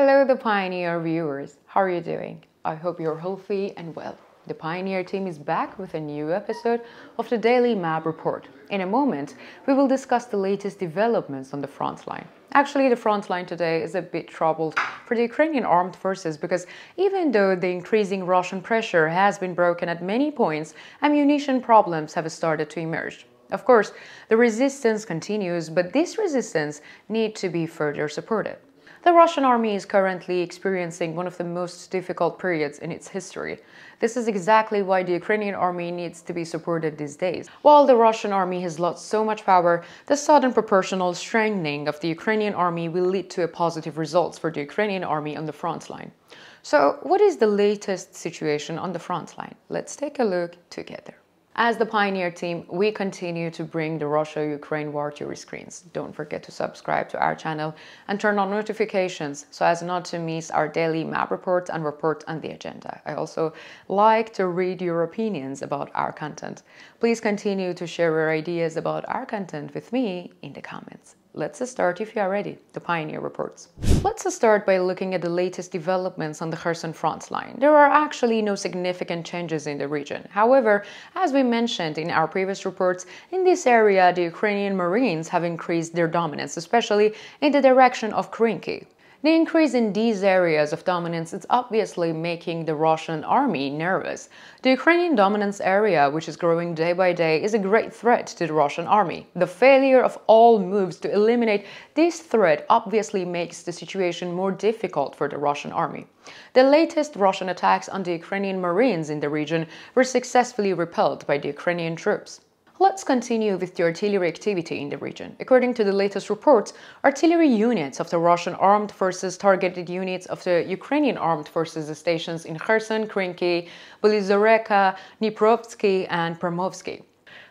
Hello, the Pioneer viewers. How are you doing? I hope you're healthy and well. The Pioneer team is back with a new episode of the Daily Map Report. In a moment, we will discuss the latest developments on the front line. Actually, the front line today is a bit troubled for the Ukrainian armed forces because even though the increasing Russian pressure has been broken at many points, ammunition problems have started to emerge. Of course, the resistance continues, but this resistance needs to be further supported. The Russian army is currently experiencing one of the most difficult periods in its history. This is exactly why the Ukrainian army needs to be supported these days. While the Russian army has lost so much power, the sudden proportional strengthening of the Ukrainian army will lead to positive results for the Ukrainian army on the front line. So, what is the latest situation on the front line? Let's take a look together. As the Pioneer team, we continue to bring the Russia-Ukraine war to your screens. Don't forget to subscribe to our channel and turn on notifications so as not to miss our daily map reports and reports on the agenda. I also like to read your opinions about our content. Please continue to share your ideas about our content with me in the comments. Let's start if you are ready, the Pioneer reports. Let's start by looking at the latest developments on the Kherson front line. There are actually no significant changes in the region. However, as we mentioned in our previous reports, in this area the Ukrainian Marines have increased their dominance, especially in the direction of Krinky. The increase in these areas of dominance is obviously making the Russian army nervous. The Ukrainian dominance area, which is growing day by day, is a great threat to the Russian army. The failure of all moves to eliminate this threat obviously makes the situation more difficult for the Russian army. The latest Russian attacks on the Ukrainian Marines in the region were successfully repelled by the Ukrainian troops. Let's continue with the artillery activity in the region. According to the latest reports, artillery units of the Russian armed forces targeted units of the Ukrainian armed forces stations in Kherson, Krinky, Belizoreka, Dniprovsky, and Promovsky.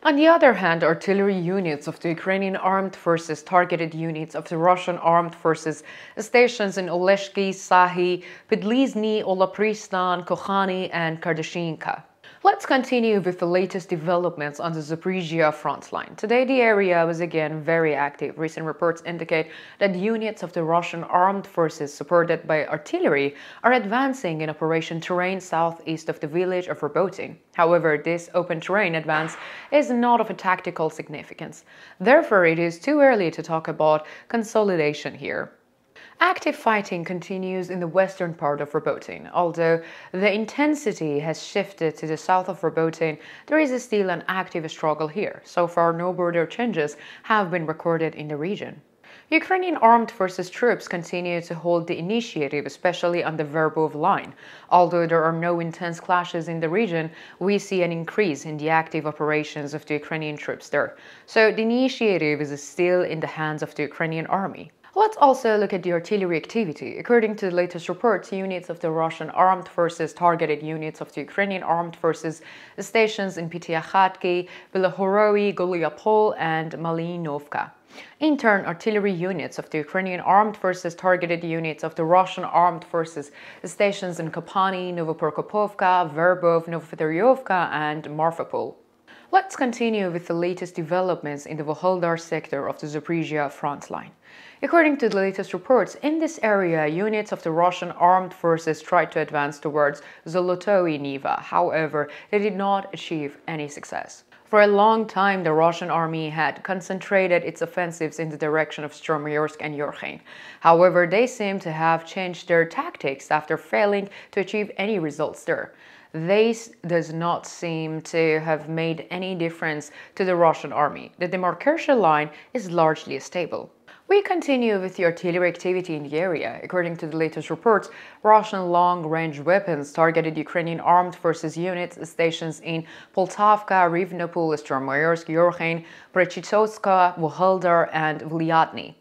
On the other hand, artillery units of the Ukrainian armed forces targeted units of the Russian armed forces stations in Oleshki, Sahi, Podlizhny, Olapristan, Kokhani, and Kardashinka. Let's continue with the latest developments on the Zaporizhia front line. Today, the area was again very active. Recent reports indicate that units of the Russian armed forces supported by artillery are advancing in Operation Terrain southeast of the village of Robotin. However, this open terrain advance is not of a tactical significance. Therefore, it is too early to talk about consolidation here. Active fighting continues in the western part of Robotin. Although the intensity has shifted to the south of Robotin, there is still an active struggle here. So far, no border changes have been recorded in the region. Ukrainian armed forces troops continue to hold the initiative, especially on the Verbov line. Although there are no intense clashes in the region, we see an increase in the active operations of the Ukrainian troops there. So the initiative is still in the hands of the Ukrainian army. Let's also look at the artillery activity. According to the latest reports, units of the Russian armed forces targeted units of the Ukrainian armed forces stations in Pityakhatki, Belahoroi, Goliapol, and Malinovka. In turn, artillery units of the Ukrainian armed forces targeted units of the Russian armed forces stations in Kopani, Novoprokopovka, Verbov, Novofedoryovka, and Marfapol. Let's continue with the latest developments in the Voholdar sector of the Zaporizhia front line. According to the latest reports, in this area, units of the Russian armed forces tried to advance towards Zolotoy Niva. However, they did not achieve any success. For a long time, the Russian army had concentrated its offensives in the direction of Stromoyorsk and Yorkhain. However, they seem to have changed their tactics after failing to achieve any results there. This does not seem to have made any difference to the Russian army. The demarcation line is largely stable. We continue with the artillery activity in the area. According to the latest reports, Russian long-range weapons targeted Ukrainian armed forces units stations in Poltavka, Rivnopol, Stromoyorsk, Yorkhain, Prechitotska, Voholdar, and Vlyadny.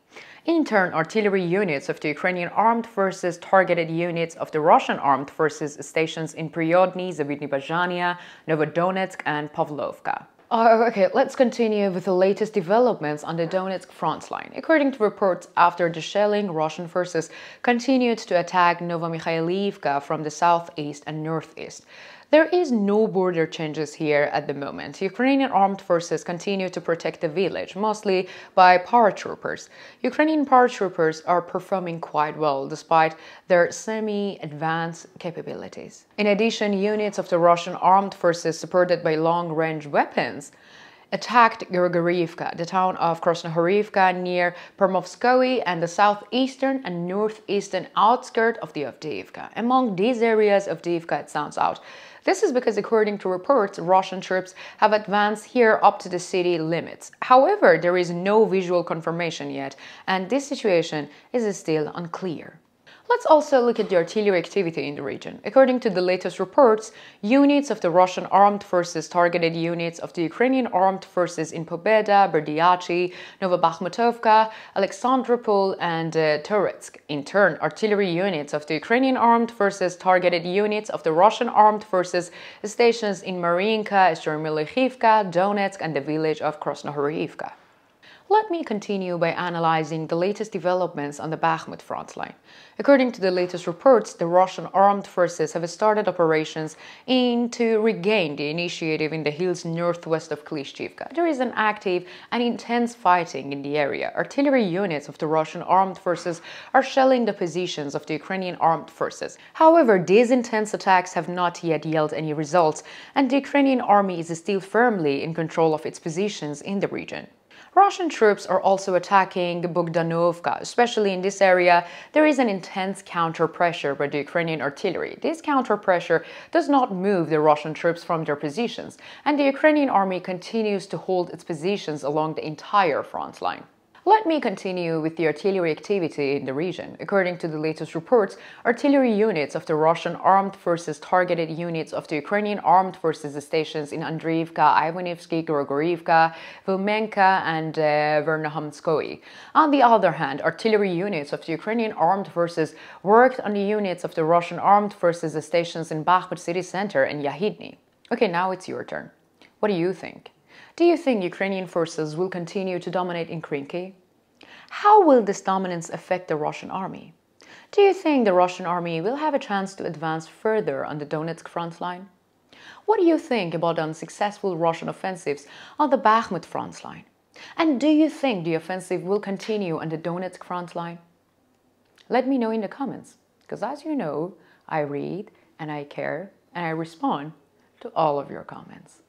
In turn, artillery units of the Ukrainian armed forces targeted units of the Russian armed forces stations in Priodny, Zabydny-Bazhania, Novodonetsk, and Pavlovka. Okay, let's continue with the latest developments on the Donetsk front line. According to reports, after the shelling, Russian forces continued to attack Novomikhailivka from the southeast and northeast. There is no border changes here at the moment. Ukrainian armed forces continue to protect the village, mostly by paratroopers. Ukrainian paratroopers are performing quite well despite their semi-advanced capabilities. In addition, units of the Russian armed forces supported by long-range weapons attacked Grigoriivka, the town of Krasnohorivka near Permovskoye and the southeastern and northeastern outskirts of the Avdiivka. Among these areas, Avdiivka it stands out. This is because, according to reports, Russian troops have advanced here up to the city limits. However, there is no visual confirmation yet, and this situation is still unclear. Let's also look at the artillery activity in the region. According to the latest reports, units of the Russian armed forces targeted units of the Ukrainian armed forces in Pobeda, Berdiachi, Novobakhmutovka, Alexandropol, and Toretsk. In turn, artillery units of the Ukrainian armed forces targeted units of the Russian armed forces stations in Mariinka, Shtyrmylikhivka, Donetsk, and the village of Krasnohorivka. Let me continue by analyzing the latest developments on the Bakhmut front line. According to the latest reports, the Russian armed forces have started operations to regain the initiative in the hills northwest of Klishchivka. There is an active and intense fighting in the area. Artillery units of the Russian armed forces are shelling the positions of the Ukrainian armed forces. However, these intense attacks have not yet yielded any results, and the Ukrainian army is still firmly in control of its positions in the region. Russian troops are also attacking Bogdanovka. Especially in this area, there is an intense counter-pressure by the Ukrainian artillery. This counter-pressure does not move the Russian troops from their positions, and the Ukrainian army continues to hold its positions along the entire front line. Let me continue with the artillery activity in the region. According to the latest reports, artillery units of the Russian armed forces targeted units of the Ukrainian armed forces stations in Andriivka, Ivanivsky, Grigoriivka, Vilmenka, and Vernohamskoye. On the other hand, artillery units of the Ukrainian armed forces worked on the units of the Russian armed forces stations in Bakhmut city center and Yahidny. Okay, now it's your turn. What do you think? Do you think Ukrainian forces will continue to dominate in Krinky? How will this dominance affect the Russian army? Do you think the Russian army will have a chance to advance further on the Donetsk front line? What do you think about the unsuccessful Russian offensives on the Bakhmut front line? And do you think the offensive will continue on the Donetsk front line? Let me know in the comments, because as you know, I read and I care and I respond to all of your comments.